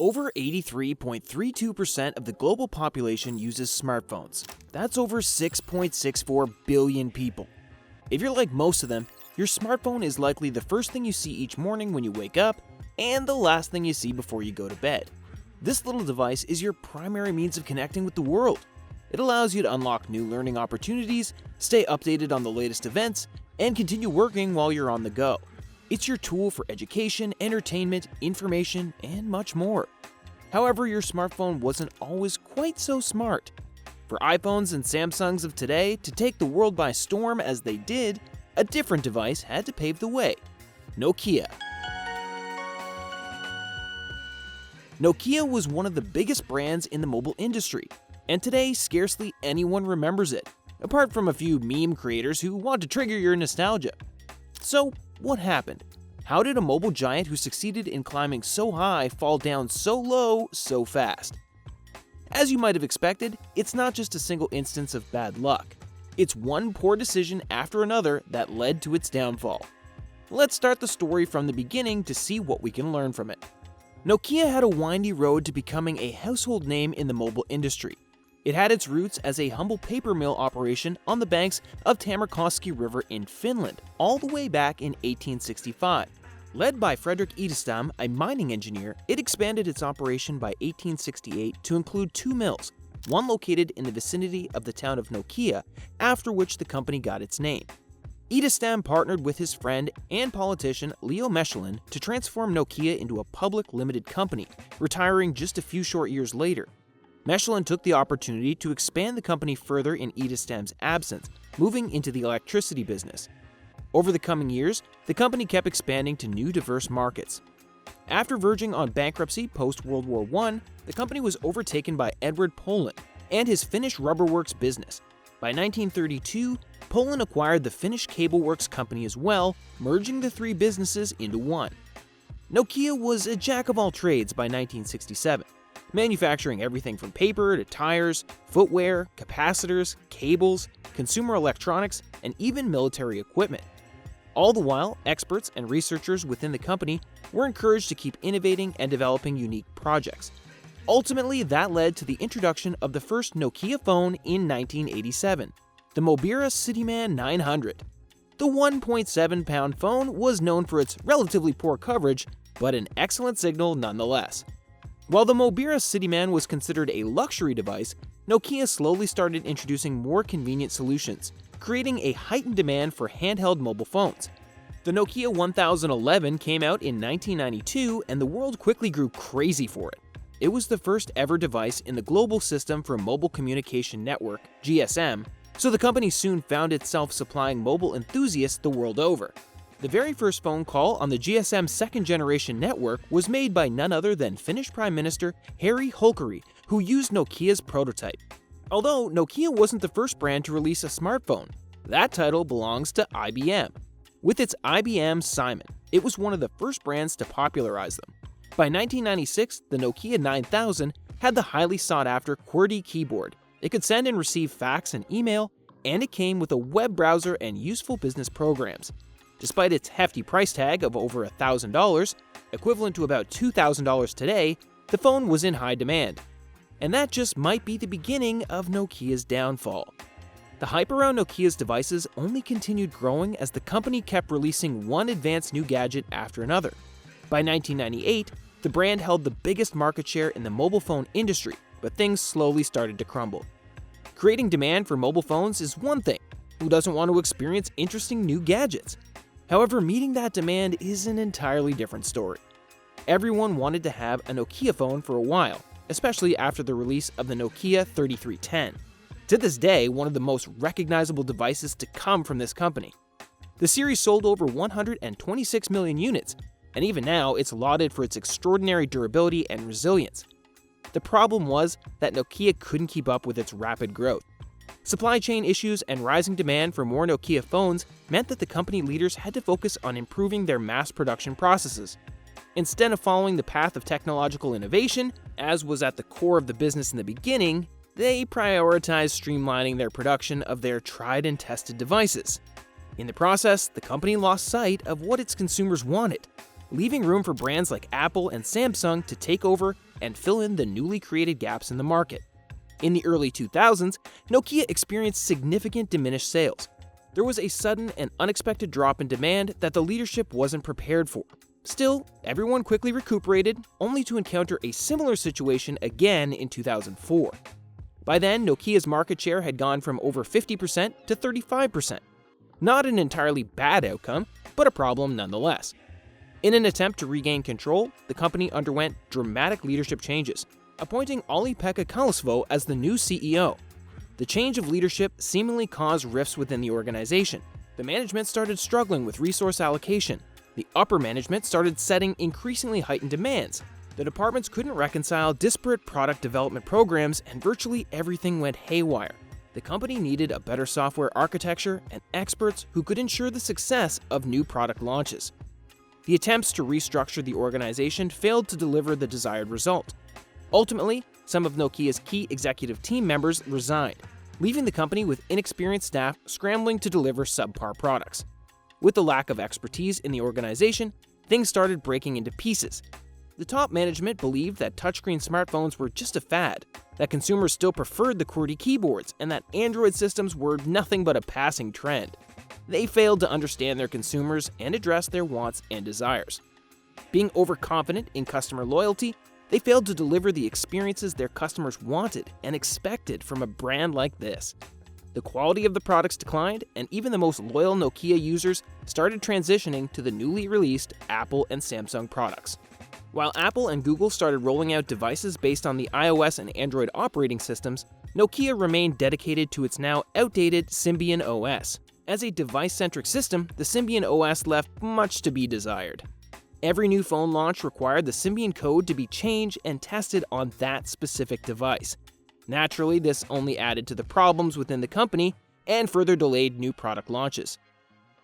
Over 83.32% of the global population uses smartphones. That's over 6.64 billion people. If you're like most of them, your smartphone is likely the first thing you see each morning when you wake up and the last thing you see before you go to bed. This little device is your primary means of connecting with the world. It allows you to unlock new learning opportunities, stay updated on the latest events, and continue working while you're on the go. It's your tool for education, entertainment, information, and much more. However, your smartphone wasn't always quite so smart. For iPhones and Samsungs of today to take the world by storm as they did, a different device had to pave the way: Nokia. Nokia was one of the biggest brands in the mobile industry, and today scarcely anyone remembers it, apart from a few meme creators who want to trigger your nostalgia. So, what happened? How did a mobile giant who succeeded in climbing so high fall down so low so fast? As you might have expected, it's not just a single instance of bad luck. It's one poor decision after another that led to its downfall. Let's start the story from the beginning to see what we can learn from it. Nokia had a windy road to becoming a household name in the mobile industry. It had its roots as a humble paper mill operation on the banks of Tammerkoski River in Finland, all the way back in 1865. Led by Fredrik Idestam, a mining engineer, it expanded its operation by 1868 to include 2 mills, one located in the vicinity of the town of Nokia, after which the company got its name. Idestam partnered with his friend and politician Leo Mechelin to transform Nokia into a public limited company, retiring just a few short years later. Mechelin took the opportunity to expand the company further in Idestam's absence, moving into the electricity business. Over the coming years, the company kept expanding to new diverse markets. After verging on bankruptcy post-World War I, the company was overtaken by Edward Poland and his Finnish Rubberworks business. By 1932, Poland acquired the Finnish Cableworks company as well, merging the 3 businesses into one. Nokia was a jack of all trades by 1967. Manufacturing everything from paper to tires, footwear, capacitors, cables, consumer electronics, and even military equipment. All the while, experts and researchers within the company were encouraged to keep innovating and developing unique projects. Ultimately, that led to the introduction of the first Nokia phone in 1987, the Mobira Cityman 900. The 1.7-pound phone was known for its relatively poor coverage, but an excellent signal nonetheless. While the Mobira Cityman was considered a luxury device, Nokia slowly started introducing more convenient solutions, creating a heightened demand for handheld mobile phones. The Nokia 1011 came out in 1992, and the world quickly grew crazy for it. It was the first ever device in the global system for mobile communication network, GSM, so the company soon found itself supplying mobile enthusiasts the world over. The very first phone call on the GSM second-generation network was made by none other than Finnish Prime Minister Harri Holkeri, who used Nokia's prototype. Although Nokia wasn't the first brand to release a smartphone, that title belongs to IBM. With its IBM Simon, it was one of the first brands to popularize them. By 1996, the Nokia 9000 had the highly sought-after QWERTY keyboard. It could send and receive fax and email, and it came with a web browser and useful business programs. Despite its hefty price tag of over $1,000, equivalent to about $2,000 today, the phone was in high demand. And that just might be the beginning of Nokia's downfall. The hype around Nokia's devices only continued growing as the company kept releasing one advanced new gadget after another. By 1998, the brand held the biggest market share in the mobile phone industry, but things slowly started to crumble. Creating demand for mobile phones is one thing. Who doesn't want to experience interesting new gadgets? However, meeting that demand is an entirely different story. Everyone wanted to have a Nokia phone for a while, especially after the release of the Nokia 3310. To this day, one of the most recognizable devices to come from this company. The series sold over 126 million units, and even now it's lauded for its extraordinary durability and resilience. The problem was that Nokia couldn't keep up with its rapid growth. Supply chain issues and rising demand for more Nokia phones meant that the company leaders had to focus on improving their mass production processes. Instead of following the path of technological innovation, as was at the core of the business in the beginning, they prioritized streamlining their production of their tried and tested devices. In the process, the company lost sight of what its consumers wanted, leaving room for brands like Apple and Samsung to take over and fill in the newly created gaps in the market. In the early 2000s, Nokia experienced significant diminished sales. There was a sudden and unexpected drop in demand that the leadership wasn't prepared for. Still, everyone quickly recuperated, only to encounter a similar situation again in 2004. By then, Nokia's market share had gone from over 50% to 35%. Not an entirely bad outcome, but a problem nonetheless. In an attempt to regain control, the company underwent dramatic leadership changes, appointing Olli-Pekka Kalsvo as the new CEO. The change of leadership seemingly caused rifts within the organization. The management started struggling with resource allocation. The upper management started setting increasingly heightened demands. The departments couldn't reconcile disparate product development programs, and virtually everything went haywire. The company needed a better software architecture and experts who could ensure the success of new product launches. The attempts to restructure the organization failed to deliver the desired result. Ultimately, some of Nokia's key executive team members resigned, leaving the company with inexperienced staff scrambling to deliver subpar products. With the lack of expertise in the organization, things started breaking into pieces. The top management believed that touchscreen smartphones were just a fad, that consumers still preferred the QWERTY keyboards, and that Android systems were nothing but a passing trend. They failed to understand their consumers and address their wants and desires. Being overconfident in customer loyalty, they failed to deliver the experiences their customers wanted and expected from a brand like this. The quality of the products declined, and even the most loyal Nokia users started transitioning to the newly released Apple and Samsung products. While Apple and Google started rolling out devices based on the iOS and Android operating systems, Nokia remained dedicated to its now outdated Symbian OS. As a device-centric system, the Symbian OS left much to be desired. Every new phone launch required the Symbian code to be changed and tested on that specific device. Naturally, this only added to the problems within the company and further delayed new product launches.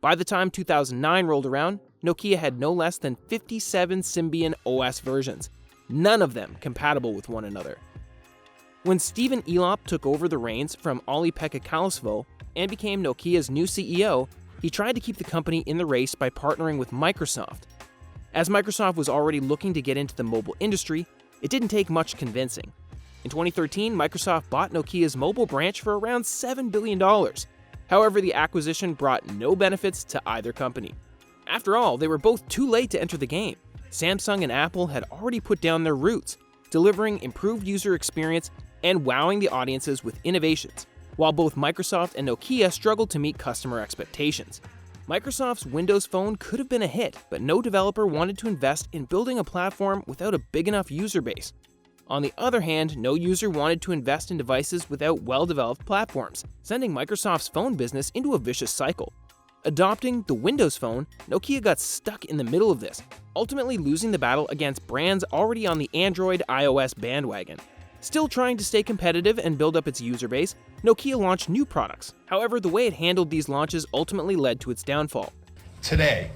By the time 2009 rolled around, Nokia had no less than 57 Symbian OS versions, none of them compatible with one another. When Stephen Elop took over the reins from Olli-Pekka Kalsvo and became Nokia's new CEO, he tried to keep the company in the race by partnering with Microsoft. As Microsoft was already looking to get into the mobile industry, it didn't take much convincing. In 2013, Microsoft bought Nokia's mobile branch for around $7 billion. However, the acquisition brought no benefits to either company. After all, they were both too late to enter the game. Samsung and Apple had already put down their roots, delivering improved user experience and wowing the audiences with innovations, while both Microsoft and Nokia struggled to meet customer expectations. Microsoft's Windows Phone could have been a hit, but no developer wanted to invest in building a platform without a big enough user base. On the other hand, no user wanted to invest in devices without well-developed platforms, sending Microsoft's phone business into a vicious cycle. Adopting the Windows Phone, Nokia got stuck in the middle of this, ultimately losing the battle against brands already on the Android iOS bandwagon. Still trying to stay competitive and build up its user base, Nokia launched new products. However, the way it handled these launches ultimately led to its downfall. Today,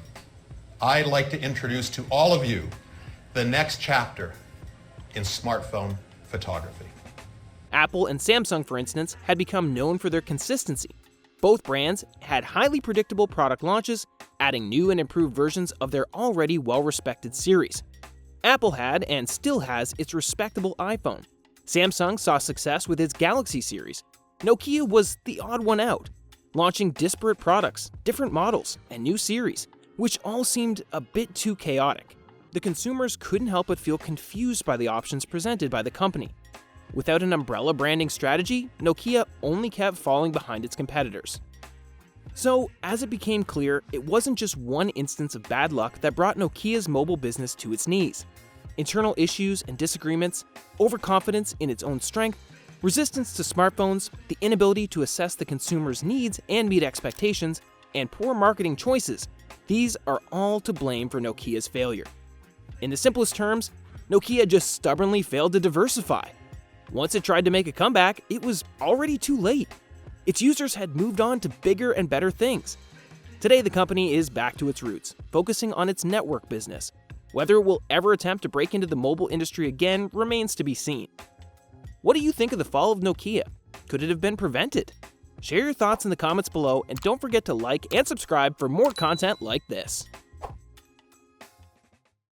I'd like to introduce to all of you the next chapter in smartphone photography. Apple and Samsung, for instance, had become known for their consistency. Both brands had highly predictable product launches, adding new and improved versions of their already well-respected series. Apple had, and still has, its respectable iPhone. Samsung saw success with its Galaxy series. Nokia was the odd one out, launching disparate products, different models, and new series, which all seemed a bit too chaotic. The consumers couldn't help but feel confused by the options presented by the company. Without an umbrella branding strategy, Nokia only kept falling behind its competitors. So, as it became clear, it wasn't just one instance of bad luck that brought Nokia's mobile business to its knees. Internal issues and disagreements, overconfidence in its own strength, resistance to smartphones, the inability to assess the consumer's needs and meet expectations, and poor marketing choices, these are all to blame for Nokia's failure. In the simplest terms, Nokia just stubbornly failed to diversify. Once it tried to make a comeback, it was already too late. Its users had moved on to bigger and better things. Today, the company is back to its roots, focusing on its network business. Whether it will ever attempt to break into the mobile industry again remains to be seen. What do you think of the fall of Nokia? Could it have been prevented? Share your thoughts in the comments below, and don't forget to like and subscribe for more content like this.